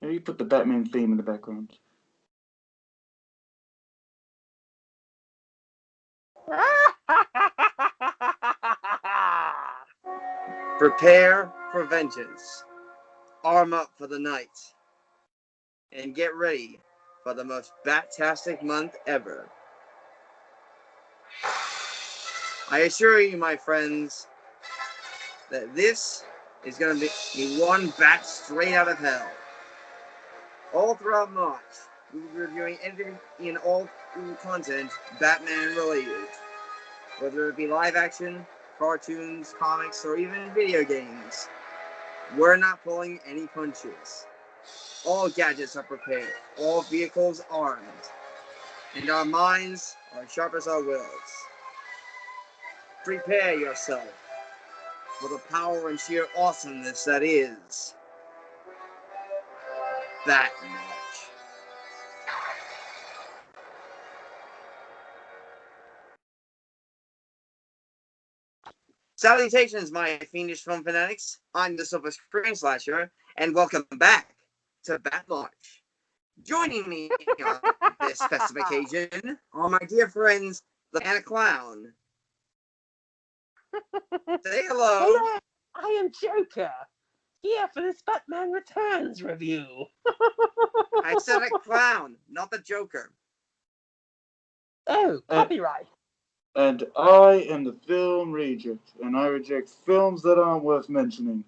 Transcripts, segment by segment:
Maybe you put the Batman theme in the background. Prepare for vengeance. Arm up for the night. And get ready for the most bat-tastic month ever. I assure you, my friends, that this is going to be one bat straight out of hell. All throughout March, we will be reviewing anything in all content Batman related. Whether it be live action, cartoons, comics, or even video games. We're not pulling any punches. All gadgets are prepared, all vehicles armed, and our minds are sharp as our wills. Prepare yourself for the power and sheer awesomeness that is Batman. Salutations, my fiendish film fanatics. I'm the Silver Screen Slasher, and welcome back to Bat March. Joining me on this festive occasion are my dear friends, the and a clown. Say hello. Hello, I am Joker, here for this Batman Returns review. I said a clown, not the Joker. Oh, copyright. And I am the film reject, and I reject films that aren't worth mentioning.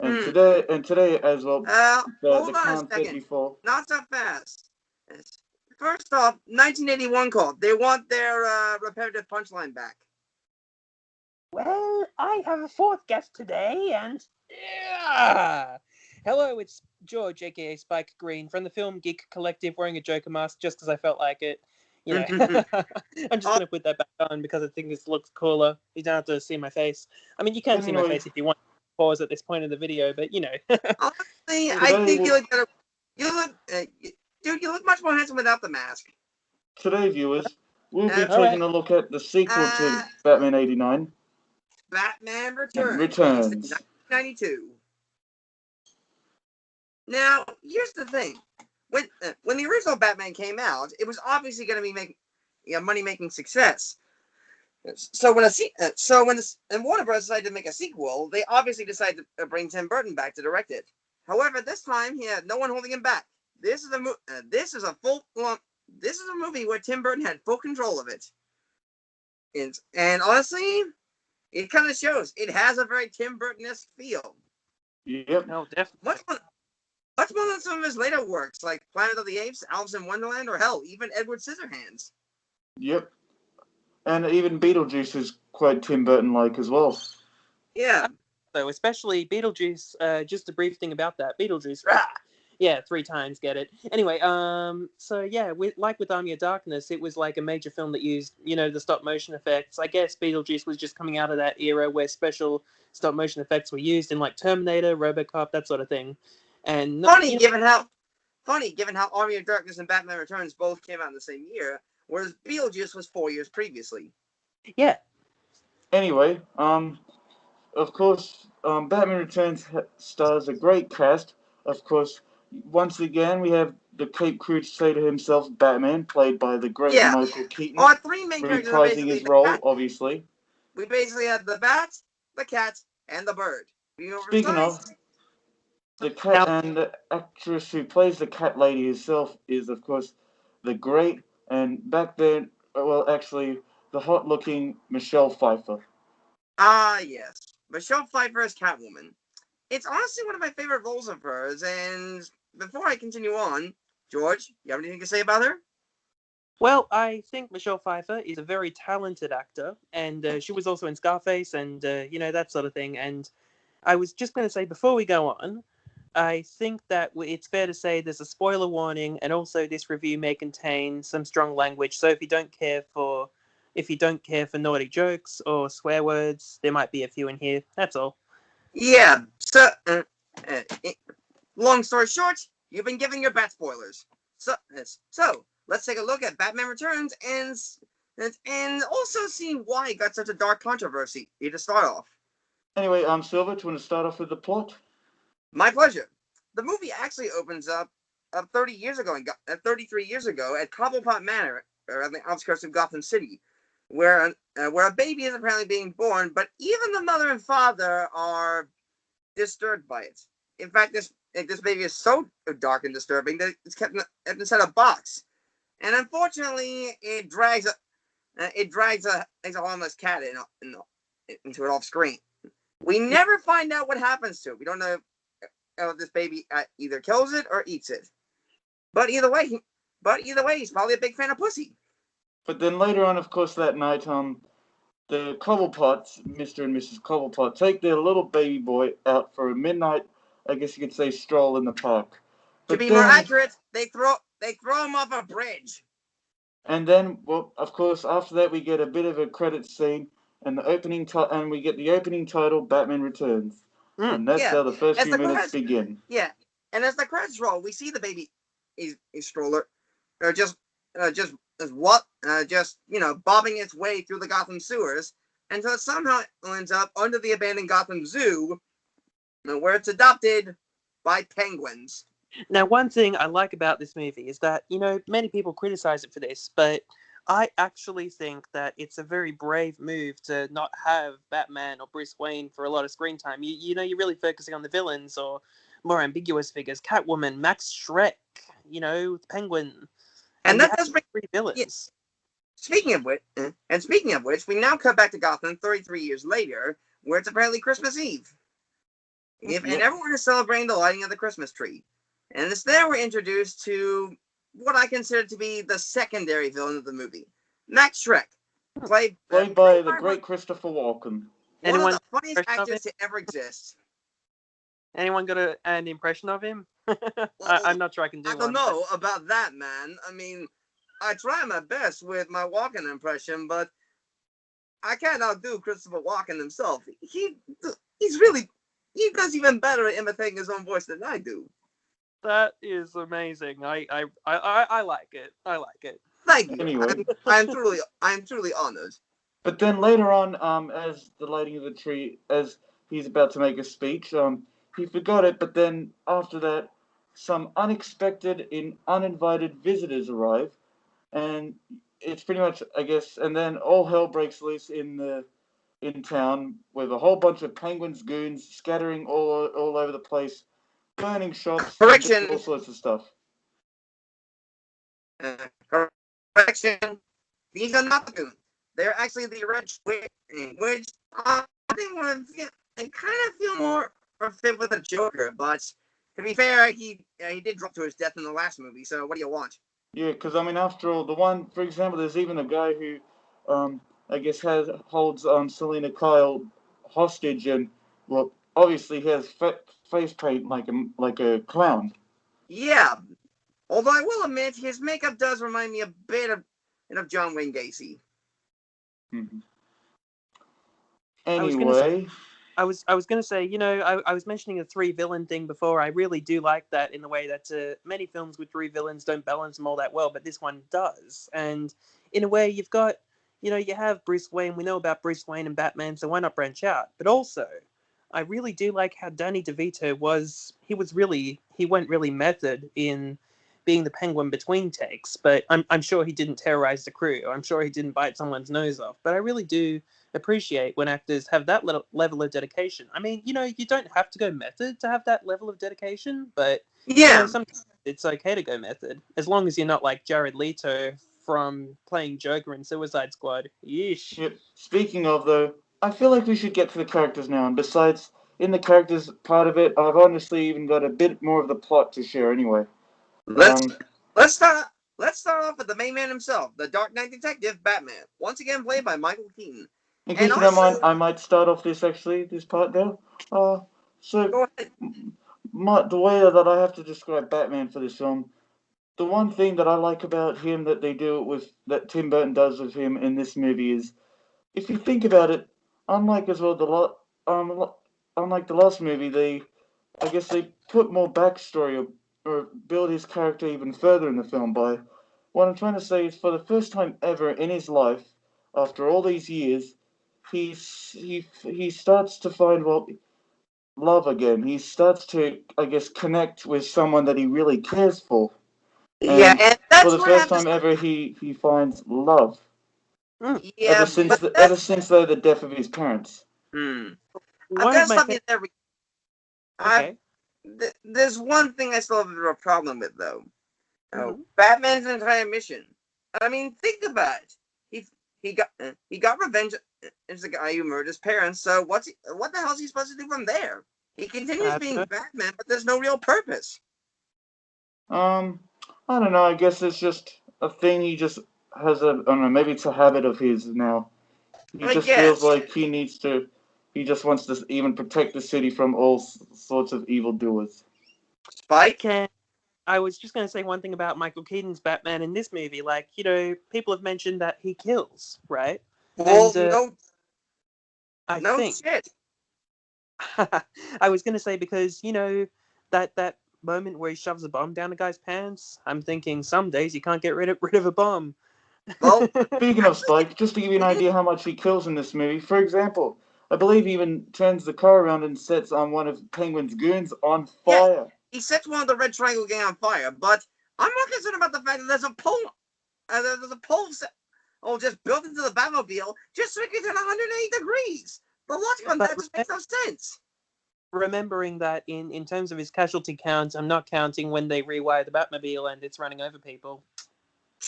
And today as well, hold on a second. Before. Not so fast. First off, 1981 called. They want their repetitive punchline back. Well, I have a fourth guest today, and hello, it's George, aka Spike Greene, from the Film Geek Collective, wearing a Joker mask just because I felt like it. You know, I'm just going to put that back on because I think this looks cooler. You don't have to see my face. I mean, you can see my face if you want to pause at this point in the video, but you know. Honestly, I think you look better. Dude, you look much more handsome without the mask. Today, viewers, we'll be taking a look at the sequel to Batman '89. Batman Returns. 1992. Now, here's the thing. When the original Batman came out, it was obviously going to be a money-making success. So when Warner Bros. Decided to make a sequel, they obviously decided to bring Tim Burton back to direct it. However, this time he had no one holding him back. This is a movie where Tim Burton had full control of it. And honestly, it kind of shows. It has a very Tim Burton-esque feel. Yep. No, definitely. Much more than some of his later works, like Planet of the Apes, Alice in Wonderland, or hell, even Edward Scissorhands. Yep. And even Beetlejuice is quite Tim Burton-like as well. Yeah. So, especially Beetlejuice, just a brief thing about that. Beetlejuice, rah! Yeah, 3 times, get it. Anyway, so yeah, with Army of Darkness, it was like a major film that used, the stop motion effects. I guess Beetlejuice was just coming out of that era where special stop motion effects were used in like Terminator, RoboCop, that sort of thing. And funny, given how Army of Darkness and Batman Returns both came out in the same year, whereas Beetlejuice was 4 years previously. Yeah. Anyway, of course, Batman Returns stars a great cast. Of course, once again, we have the Cape Crusader himself, Batman, played by the great Michael Keaton. Our 3 main characters are basically his role, obviously. We basically have the Bat, the Cat, and the Bird. Speaking of, the cat and the actress who plays the cat lady herself is, of course, the great, and back then, well, actually, the hot-looking Michelle Pfeiffer. Ah, yes. Michelle Pfeiffer as Catwoman. It's honestly one of my favorite roles of hers, and before I continue on, George, you have anything to say about her? Well, I think Michelle Pfeiffer is a very talented actor, and she was also in Scarface and, that sort of thing. And I was just going to say, before we go on, I think that it's fair to say there's a spoiler warning, and also this review may contain some strong language. So if you don't care for naughty jokes or swear words, there might be a few in here. That's all. Yeah. So, long story short, you've been giving your bat spoilers. So let's take a look at Batman Returns and also see why it got such a dark controversy. To start off. Anyway, Silver, do you want to start off with the plot? My pleasure. the movie actually opens up 30 years ago, 33 years ago at Cobblepot Manor, or on the outskirts of Gotham City, where a baby is apparently being born, but even the mother and father are disturbed by it. In fact, this baby is so dark and disturbing that it's kept inside a box, and unfortunately, it drags a homeless cat into it off screen. We never find out what happens to it. We don't know if this baby either kills it or eats it. But either way, he's probably a big fan of pussy. But then later on, of course, that night, the Cobblepots, Mr. and Mrs. Cobblepot, take their little baby boy out for a midnight, I guess you could say, stroll in the park. To be more accurate, they throw him off a bridge. And then, well, of course, after that we get a bit of a credit scene, and we get the opening title, Batman Returns, and that's how the first few minutes begin. Yeah, and as the credits roll, we see the baby, his stroller, just bobbing its way through the Gotham sewers until it somehow ends up under the abandoned Gotham Zoo, where it's adopted by penguins. Now, one thing I like about this movie is that, many people criticize it for this, but I actually think that it's a very brave move to not have Batman or Bruce Wayne for a lot of screen time. You're really focusing on the villains or more ambiguous figures. Catwoman, Max Schreck, the Penguin. And that does bring three villains. Yeah. Speaking of which, we now cut back to Gotham 33 years later, where it's apparently Christmas Eve. And everyone is celebrating the lighting of the Christmas tree. And it's there we're introduced to what I consider to be the secondary villain of the movie, Max Schreck, played by the great Christopher Walken. One of the funniest actors to ever exist. Anyone got an impression of him? I'm not sure I can do one. I don't know about that, man. I mean, I try my best with my Walken impression, but I can't outdo Christopher Walken himself. He does even better at imitating his own voice than I do. That is amazing. I like it. I like it. Thank you. Anyway, I'm truly honored. But then later on, as the lighting of the tree, as he's about to make a speech, he forgot it. But then after that, some unexpected and uninvited visitors arrive, and it's pretty much, I guess, and then all hell breaks loose in town with a whole bunch of penguins, goons scattering all over the place, burning shops, all sorts of stuff. Correction. These are not the goons. They're actually the rich, which I kind of feel more fit with the Joker. But to be fair, he did drop to his death in the last movie. So what do you want? Yeah, because I mean, after all, for example, there's even a guy who, I guess, holds Selena Kyle hostage, and well, obviously he has face paint like a clown. Yeah, although I will admit his makeup does remind me a bit of John Wayne Gacy. Mm-hmm. Anyway, I was going to say, I was mentioning the three villain thing before. I really do like that in the way that many films with three villains don't balance them all that well, but this one does. And in a way, you've got, you have Bruce Wayne. We know about Bruce Wayne and Batman, so why not branch out? But also, I really do like how Danny DeVito he went really method in being the Penguin between takes, but I'm sure he didn't terrorize the crew. I'm sure he didn't bite someone's nose off. But I really do appreciate when actors have that level of dedication. I mean, you don't have to go method to have that level of dedication, but sometimes it's okay to go method, as long as you're not like Jared Leto from playing Joker in Suicide Squad. Yeesh. Yeah, speaking of, though, I feel like we should get to the characters now, and besides, in the characters part of it, I've honestly even got a bit more of the plot to share anyway. Let's start off with the main man himself, the Dark Knight detective Batman, once again played by Michael Keaton. In case you don't mind, I might start off this part there. Go ahead. The way that I have to describe Batman for this film, the one thing that I like about him that Tim Burton does with him in this movie is, if you think about it, unlike the last movie, I guess they put more backstory or build his character even further in the film by. What I'm trying to say is, for the first time ever in his life, after all these years, he starts to find, well, love again. He starts to, I guess, connect with someone that he really cares for. Yeah, And and for that's the where I first have to. time ever, he finds love. Mm. Yeah, but Ever that's. since though the death of his parents. Hmm. I've One got of to my stop fa- you there. I've. okay. There's one thing I still have a problem with, though. Oh, Hmm. Batman's entire mission. I mean, think about it. He he got revenge against the guy who murdered his parents. So what the hell is he supposed to do from there? He continues I being don't Batman, but there's no real purpose. Um, I don't know. I guess it's just a thing he just has a. I don't know. Maybe it's a habit of his now. He I just feels guess. like he needs to. He just wants to even protect the city from all sorts of evildoers. Spike. can. I was just going to say one thing about Michael Keaton's Batman in this movie. Like, people have mentioned that he kills, right? Well, And no, I no think shit. I was going to say because that moment where he shoves a bomb down a guy's pants. I'm thinking some days you can't get rid of a bomb. Well, Speaking of actually, Spike, just to give you an he did. idea how much he kills in this movie, for example, I believe he even turns the car around and sets on one of Penguin's goons on Yeah, fire. he sets one of the Red Triangle gang on fire. But I'm more concerned about the fact that there's a pole. There's a pole set, just built into the Batmobile just so it can turn 180 degrees. The logic on But that just makes no sense. remembering that in terms of his casualty count, I'm not counting when they rewire the Batmobile and it's running over people.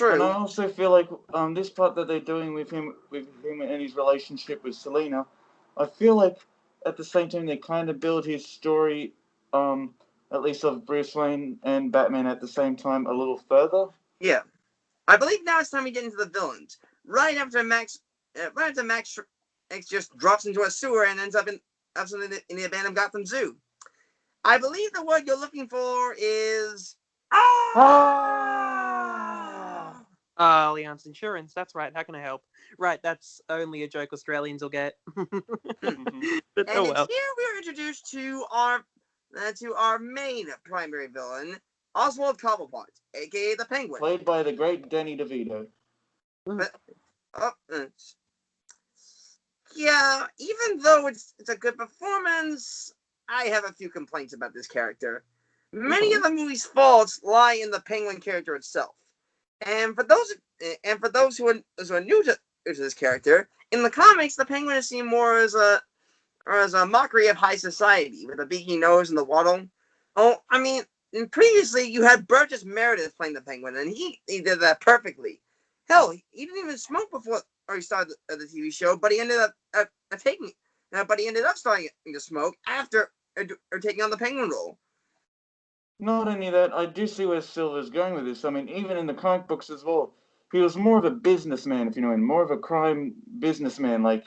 And I True. also feel like this part that they're doing with him and his relationship with Selena, I feel like at the same time they kind of build his story, um, at least of Bruce Wayne and Batman at the same time a little further. Yeah. I believe now it's time we get into the villains. Right after Max X just drops into a sewer and ends up in the abandoned Gotham Zoo. I believe the word you're looking for is Ah! ah. Allianz Insurance, that's right. How can I help? Right, that's only a joke Australians will get. But And oh it's well. here we are introduced to our main primary villain, Oswald Cobblepot, aka the Penguin. Played by the great Danny DeVito. Mm. But uh, uh, yeah, even though it's a good performance, I have a few complaints about this character. Many of Mhm. the movie's faults lie in the Penguin character itself. And for those who are new to this character, in the comics, the Penguin is seen more as a mockery of high society with a beaky nose and the waddle. Oh, I mean, and previously you had Burgess Meredith playing the Penguin, and he did that perfectly. Hell, he didn't even smoke before or he started the TV show, but he ended up taking, but he ended up starting to smoke after taking on the Penguin role. Not only that, I do see where Silver's going with this. I mean, even in the comic books as well, he was more of a businessman, if you know him, more of a crime businessman. Like,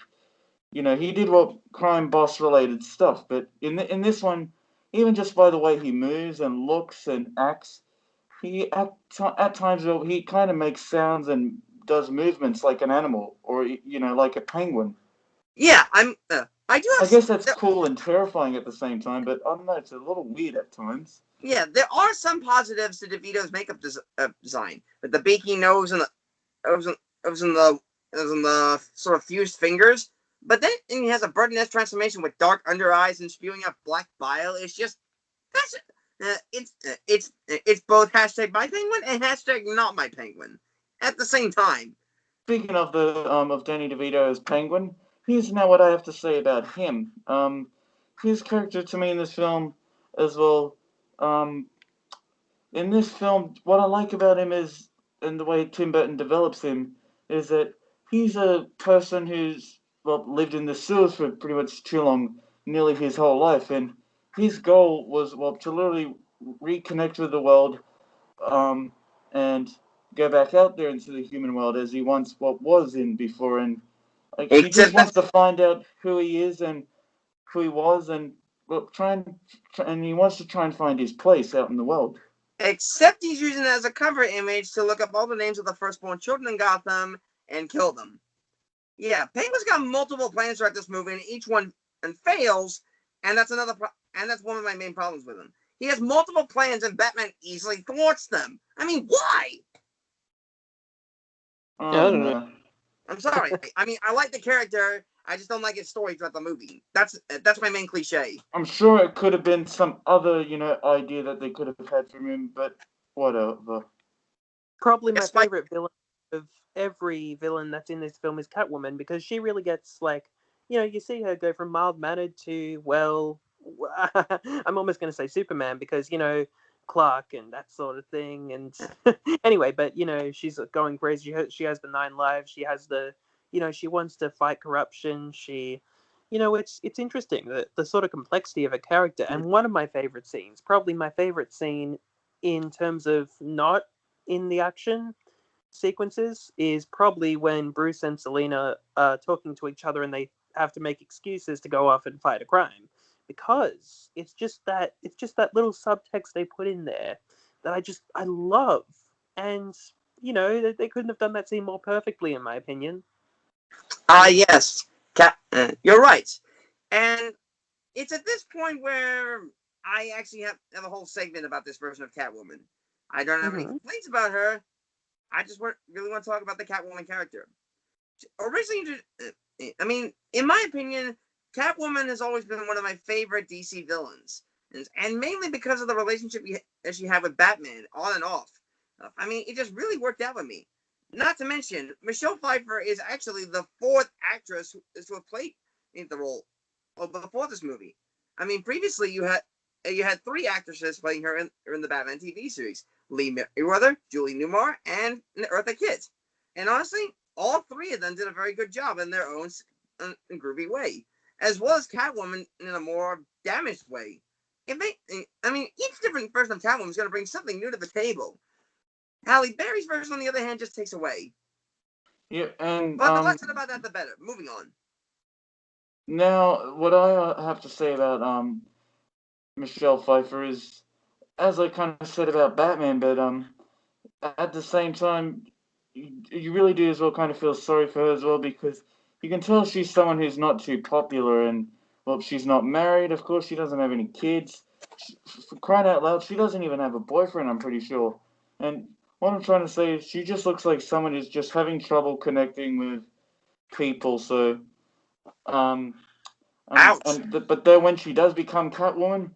he did what crime boss related stuff. But in this one, even just by the way he moves and looks and acts, at times well, he kind of makes sounds and does movements like an animal or like a penguin. Yeah, I do I have guess that's cool and terrifying at the same time, but I don't know, it's a little weird at times. yeah, there are some positives to DeVito's makeup design, with the beaky nose and it was in the sort of fused fingers. But then he has a Burton-esque transformation with dark under eyes and spewing out black bile. It's just that's it's both hashtag my penguin and hashtag not my penguin at the same time. Speaking of the of Danny DeVito as Penguin, here's now what I have to say about him. His character to me in this film as well. Um, in this film, what I like about him is, and the way Tim Burton develops him, is that he's a person who's lived in the sewers for pretty much too long, nearly his whole life, and his goal was to literally reconnect with the world, um, and go back out there into the human world as he once was in before, and like he just Except that wants to find out who he is and who he was, and and he wants to try and find his place out in the world. except he's using it as a cover image to look up all the names of the firstborn children in Gotham and kill them. Yeah, Penguin's got multiple plans throughout this movie, and each one fails, and that's one of my main problems with him. He has multiple plans, and Batman easily thwarts them. I mean, why? I I don't don't know. know. I'm sorry. I mean, I like the character, I just don't like its story throughout the movie. That's my main cliche. I'm sure it could have been some other, idea that they could have had from him, but whatever. Probably my It's my favorite villain of every villain that's in this film is Catwoman, because she really gets, like, you see her go from mild mannered to, well, I'm almost going to say Superman, because Clark and that sort of thing. And anyway, but she's going crazy. She has the 9 lives. She has she wants to fight corruption. It's interesting, the sort of complexity of a character. And one of my favorite scenes, probably my favorite scene in terms of not in the action sequences, is probably when Bruce and Selena are talking to each other and they have to make excuses to go off and fight a crime, because it's just that little subtext they put in there that I love. And they couldn't have done that scene more perfectly, in my opinion. yes, you're right, and it's at this point where I actually have a whole segment about this version of Catwoman. I don't have any complaints about her. I just really want to talk about the Catwoman character. Originally, I mean, in my opinion, Catwoman has always been one of my favorite DC villains, and mainly because of the relationship that she had with Batman, on and off. I mean, it just really worked out with me. Not to mention, Michelle Pfeiffer is actually the 4th actress to have played in the role before this movie. I mean, previously you had 3 actresses playing her in the Batman TV series: Lee Merriweather, Julie Newmar, and Eartha Kitt. And honestly, all 3 of them did a very good job in their own groovy way, as well as Catwoman in a more damaged way. Each different version of Catwoman is going to bring something new to the table. Halle Berry's version, on the other hand, just takes away. Yeah, and But the less said about that, the better. Moving on. now what I have to say about Michelle Pfeiffer is, as I kind of said about Batman, but at the same time, you really do as well kind of feel sorry for her as well, because you can tell she's someone who's not too popular, and well, she's not married. Of course, she doesn't have any kids. For crying out loud, she doesn't even have a boyfriend, I'm pretty sure. And what I'm trying to say is, she just looks like someone who's just having trouble connecting with people. So, um, Ouch. but then when she does become Catwoman,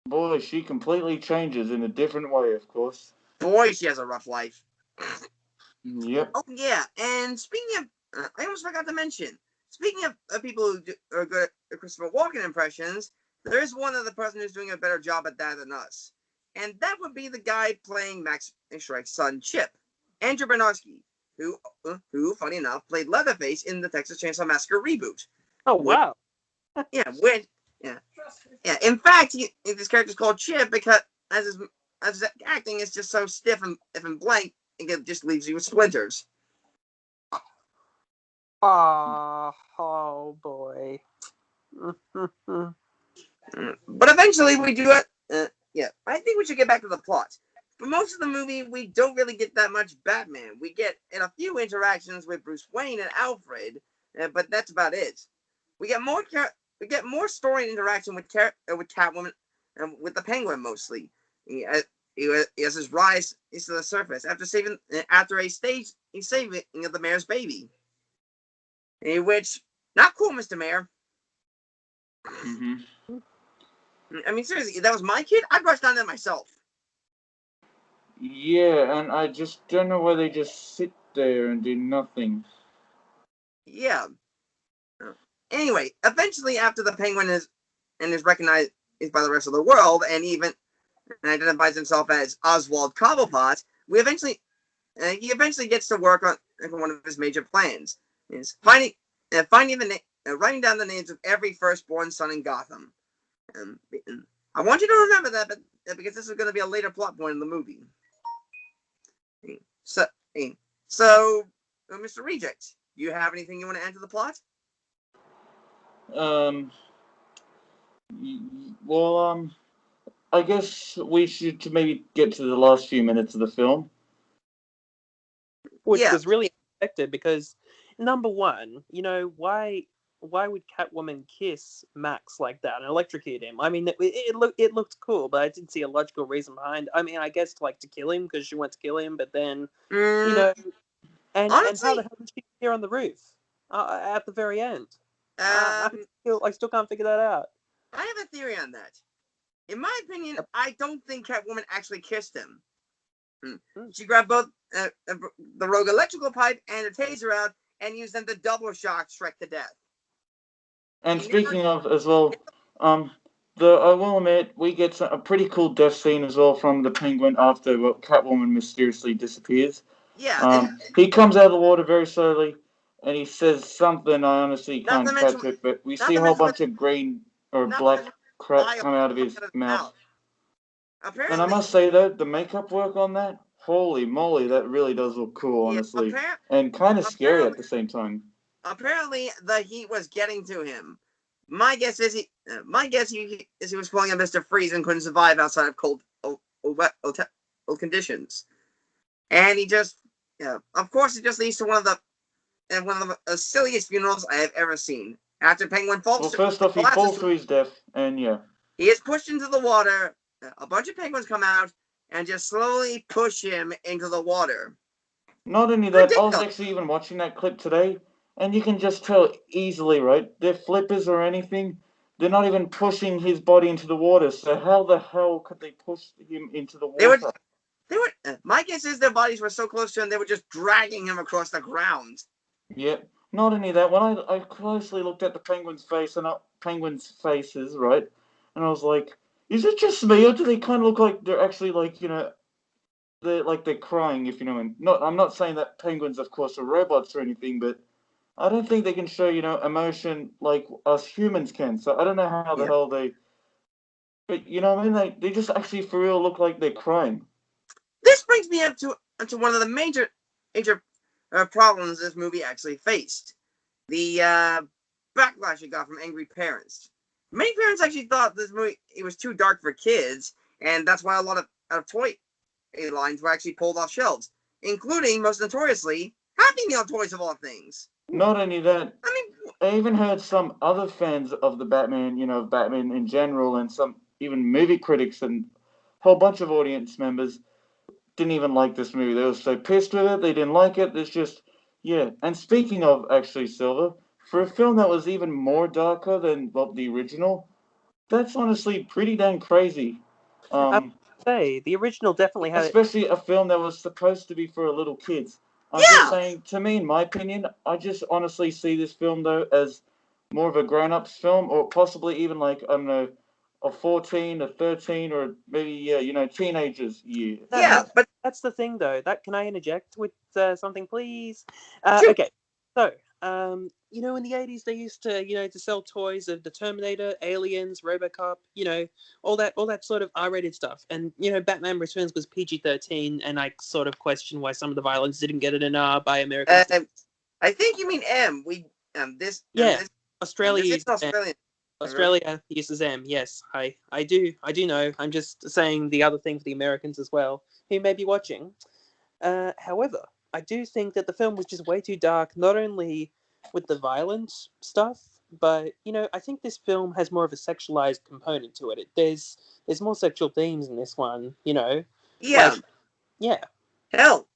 boy, she completely changes in a different way, of course. Boy, she has a rough life. Yep. Oh, yeah. And speaking of, I almost forgot to mention, speaking of people who are good at Christopher Walken impressions, there is one other person who's doing a better job at that than us. And that would be the guy playing Max Shrek's son, Chip, Andrew Bernarski, who, funny enough, played Leatherface in the Texas Chainsaw Massacre reboot. Oh, wow. Yeah. In fact, this character's called Chip because as his acting is just so stiff and blank, it just leaves you with splinters. Oh boy. But eventually we do it. I think we should get back to the plot. For most of the movie, we don't really get that much Batman. We get in a few interactions with Bruce Wayne and Alfred, but that's about it. We get more story and interaction with Catwoman and with the Penguin mostly. He has his rise to the surface after a saving of the mayor's baby. Which, not cool, Mr. Mayor. Mm-hmm. I mean, seriously, if that was my kid, I'd rush down there myself. Yeah, and I just don't know why they just sit there and do nothing. Yeah. Anyway, eventually, after the Penguin is recognized by the rest of the world, and identifies himself as Oswald Cobblepot, he eventually gets to work on one of his major plans: is writing down the names of every firstborn son in Gotham. I want you to remember that, because this is going to be a later plot point in the movie. So, Mr. Reject, do you have anything you want to add to the plot? Well, I guess we should maybe get to the last few minutes of the film. Which was really unexpected, because number one, why would Catwoman kiss Max like that and electrocute him? I mean, it looked cool, but I didn't see a logical reason behind. I mean, I guess to kill him, because she wants to kill him, but then and honestly, how the hell did she appear on the roof? at the very end. I still can't figure that out. I have a theory on that. In my opinion, I don't think Catwoman actually kissed him. She grabbed both the rogue electrical pipe and a taser out and used them to double shock Shrek to death. And speaking of as well, I will admit we get a pretty cool death scene as well from the Penguin after Catwoman mysteriously disappears. Yeah. He comes out of the water very slowly, and he says something I honestly Not can't to mention- catch it, but we not see to a whole mention bunch of green or not to black mention crap eye come out of his mouth. Apparently, And I must say though, the makeup work on that, holy moly, that really does look cool, honestly, and kind of scary at the same time. apparently the heat was getting to him. My guess is he was pulling a Mr. Freeze and couldn't survive outside of cold conditions. And he just, of course, it just leads to one of the silliest funerals I have ever seen. After Penguin falls, Well, first off, he falls to his death, and yeah. He is pushed into the water. A bunch of penguins come out and just slowly push him into the water. Not only that, I was actually even watching that clip today, and you can just tell easily, right? They're flippers or anything. They're not even pushing his body into the water. So how the hell could they push him into the water? My guess is their bodies were so close to him, they were just dragging him across the ground. Yep. Not only that, when I closely looked at the penguin's face and penguins' faces, right, and I was like, is it just me, or do they kind of look like they're actually like, they're crying, if you know what I mean? I'm not saying that penguins, of course, are robots or anything, but I don't think they can show, emotion like us humans can. So I don't know how the hell they. But you know what I mean? They just actually for real look like they're crying. This brings me up to one of the major problems this movie actually faced: the backlash it got from angry parents. Many parents actually thought this movie was too dark for kids, and that's why a lot of toy lines were actually pulled off shelves, including most notoriously Happy Meal toys of all things. Not only that, I even heard some other fans of the Batman, Batman in general, and some even movie critics and a whole bunch of audience members didn't even like this movie. They were so pissed with it, they didn't like it. There's just, yeah. And speaking of actually Silver, for a film that was even more darker than the original, that's honestly pretty dang crazy. I would say the original definitely had, especially a film that was supposed to be for little kids. I'm just saying, to me, in my opinion, I just honestly see this film though as more of a grown-ups film, or possibly even like I don't know, a 14, a 13, or maybe teenagers year. But that's the thing though. Can I interject with something, please? Okay, so in the 80s they used to to sell toys of the Terminator, Aliens, RoboCop, all that sort of R-rated stuff. And Batman Returns was PG-13, and I sort of question why some of the violence didn't get an R by American. I think you mean M. Australia uses Australian. Australia uses M. Yes, I do know. I'm just saying the other thing for the Americans as well, who may be watching. However, I do think that the film was just way too dark, not only with the violent stuff, but I think this film has more of a sexualized component to it. There's more sexual themes in this one. Yeah. Yeah. Hell,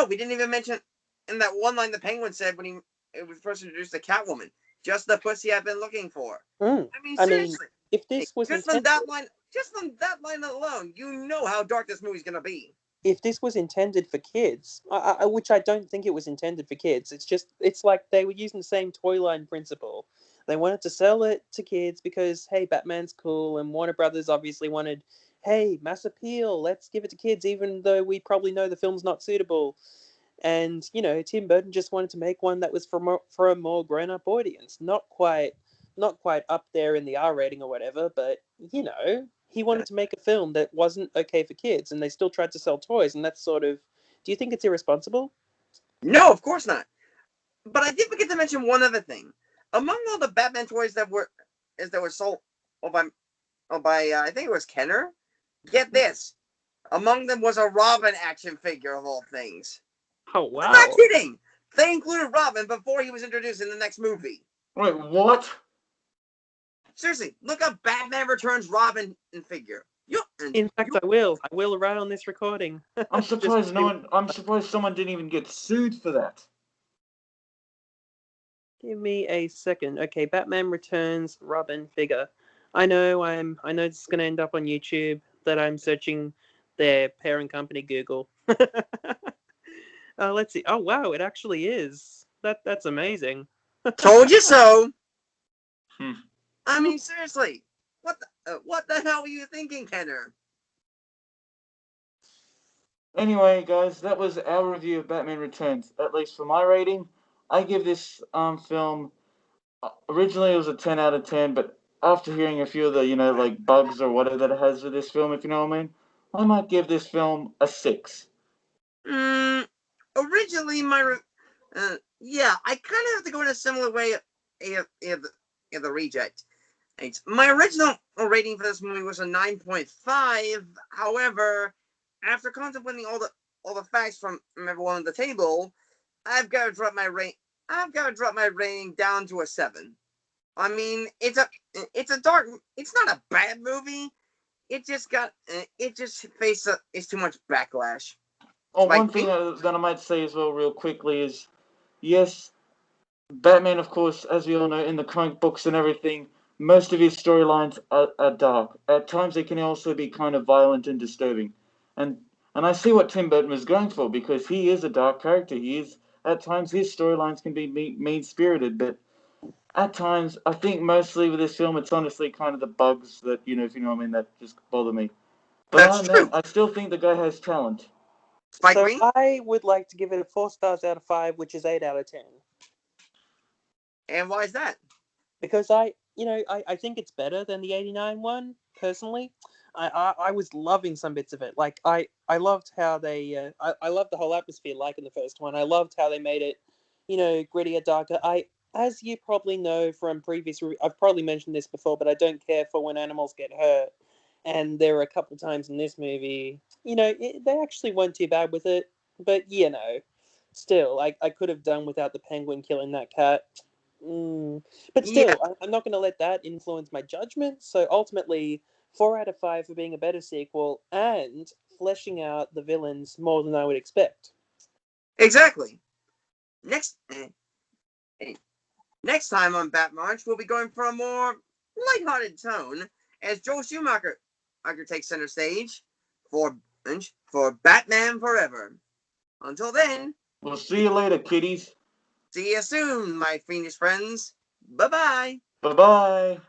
we didn't even mention in that one line the Penguin said when it was first introduced to Catwoman. Just the pussy I've been looking for. I mean, seriously. If this was just from that line alone, you know how dark this movie's gonna be. If this was intended for kids, which I don't think it was intended for kids, it's like they were using the same toy line principle. They wanted to sell it to kids because, hey, Batman's cool, and Warner Brothers obviously wanted, hey, mass appeal, let's give it to kids, even though we probably know the film's not suitable. And, Tim Burton just wanted to make one that was for a more grown-up audience. Not quite up there in the R rating or whatever, but, he wanted to make a film that wasn't okay for kids, and they still tried to sell toys, and that's sort of... Do you think it's irresponsible? No, of course not. But I did forget to mention one other thing. Among all the Batman toys that were sold by I think it was Kenner, get this. Among them was a Robin action figure of all things. Oh, wow. I'm not kidding. They included Robin before he was introduced in the next movie. Wait, what? Seriously, look up Batman Returns Robin figure. In fact, I will right on this recording. I'm surprised I'm surprised someone didn't even get sued for that. Give me a second. Okay, Batman Returns Robin figure. I know this is gonna end up on YouTube that I'm searching their parent company Google. Let's see. Oh wow, it actually is. That's amazing. Told you so. Hmm. I mean, seriously, what the hell were you thinking, Kenner? Anyway, guys, that was our review of Batman Returns. At least for my rating, I give this film. Originally, it was a 10 out of 10, but after hearing a few of the like bugs or whatever that it has with this film, if you know what I mean, I might give this film a 6. Originally, yeah, I kind of have to go in a similar way of the reject. My original rating for this movie was a 9.5. However, after contemplating all the facts from everyone at the table, I've got to drop my rating down to a 7. I mean, it's a dark. It's not a bad movie. It just it's too much backlash. Oh, Like one thing that I might say as well, real quickly, is yes, Batman, of course, as we all know, in the comic books and everything, most of his storylines are dark. At times, they can also be kind of violent and disturbing. And and I see what Tim Burton was going for because he is a dark character. He is at times his storylines can be mean spirited, but at times I think mostly with this film, it's honestly kind of the bugs that if you know what I mean, that just bother me. But that's other than that, true. I still think the guy has talent. Spike So Green. I would like to give it a 4 stars out of 5, which is 8 out of 10. And why is that? Because I think it's better than the 89 one, personally. I was loving some bits of it. Like, I loved how they, I loved the whole atmosphere like in the first one. I loved how they made it, grittier, darker. As you probably know from previous, I've probably mentioned this before, but I don't care for when animals get hurt. And there are a couple times in this movie, they actually weren't too bad with it. But, still, I could have done without the penguin killing that cat. But Yeah, still, I'm not going to let that influence my judgment. So ultimately, 4 out of 5 for being a better sequel and fleshing out the villains more than I would expect. exactly. Next, next time on Bat March, we'll be going for a more lighthearted tone as Joel Schumacher takes center stage for Batman Forever. Until then, We'll see you later, kiddies. see you soon, my fiendish friends. Bye bye. Bye bye.